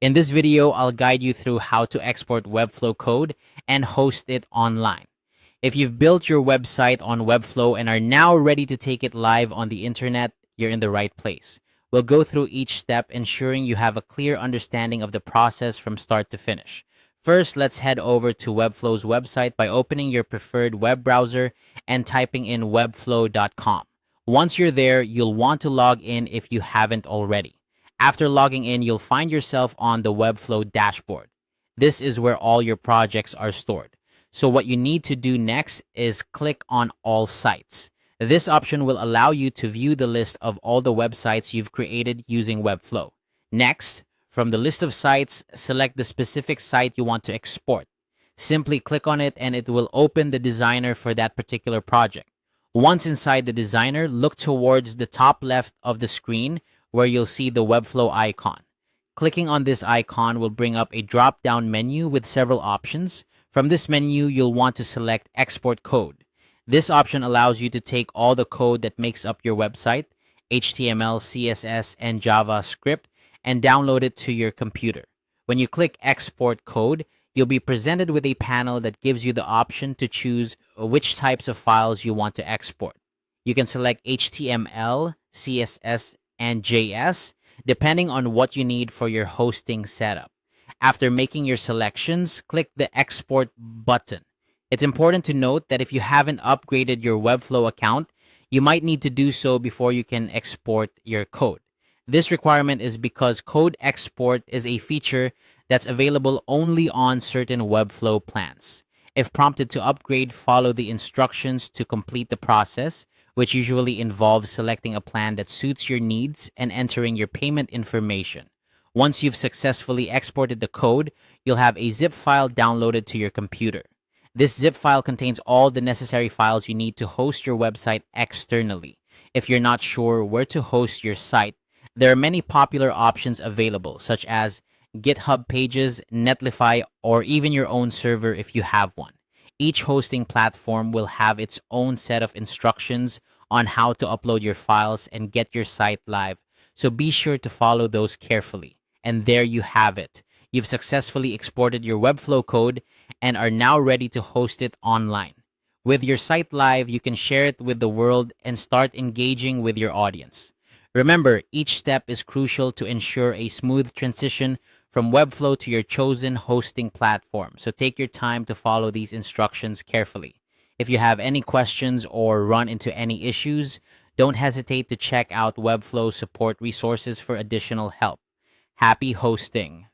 In this video, I'll guide you through how to export Webflow code and host it online. If you've built your website on Webflow and are now ready to take it live on the internet, you're in the right place. We'll go through each step, ensuring you have a clear understanding of the process from start to finish. First, let's head over to Webflow's website by opening your preferred web browser and typing in webflow.com. Once you're there, you'll want to log in if you haven't already. After logging in, you'll find yourself on the Webflow dashboard. This is where all your projects are stored. So what you need to do next is click on All Sites. This option will allow you to view the list of all the websites you've created using Webflow. Next, from the list of sites, select the specific site you want to export. Simply click on it and it will open the designer for that particular project. Once inside the designer, look towards the top left of the screen where you'll see the Webflow icon. Clicking on this icon will bring up a drop-down menu with several options. From this menu, you'll want to select Export Code. This option allows you to take all the code that makes up your website, HTML, CSS, and JavaScript, and download it to your computer. When you click Export Code, you'll be presented with a panel that gives you the option to choose which types of files you want to export. You can select HTML, CSS, and JS, depending on what you need for your hosting setup. After making your selections, click the Export button. It's important to note that if you haven't upgraded your Webflow account, you might need to do so before you can export your code. This requirement is because code export is a feature that's available only on certain Webflow plans. If prompted to upgrade, follow the instructions to complete the process, which usually involves selecting a plan that suits your needs and entering your payment information. Once you've successfully exported the code, you'll have a zip file downloaded to your computer. This zip file contains all the necessary files you need to host your website externally. If you're not sure where to host your site, there are many popular options available, such as GitHub pages, Netlify, or even your own server if you have one. Each hosting platform will have its own set of instructions on how to upload your files and get your site live, so be sure to follow those carefully. And there you have it. You've successfully exported your Webflow code and are now ready to host it online. With your site live, you can share it with the world and start engaging with your audience. Remember, each step is crucial to ensure a smooth transition from Webflow to your chosen hosting platform. So take your time to follow these instructions carefully. If you have any questions or run into any issues, don't hesitate to check out Webflow support resources for additional help. Happy hosting!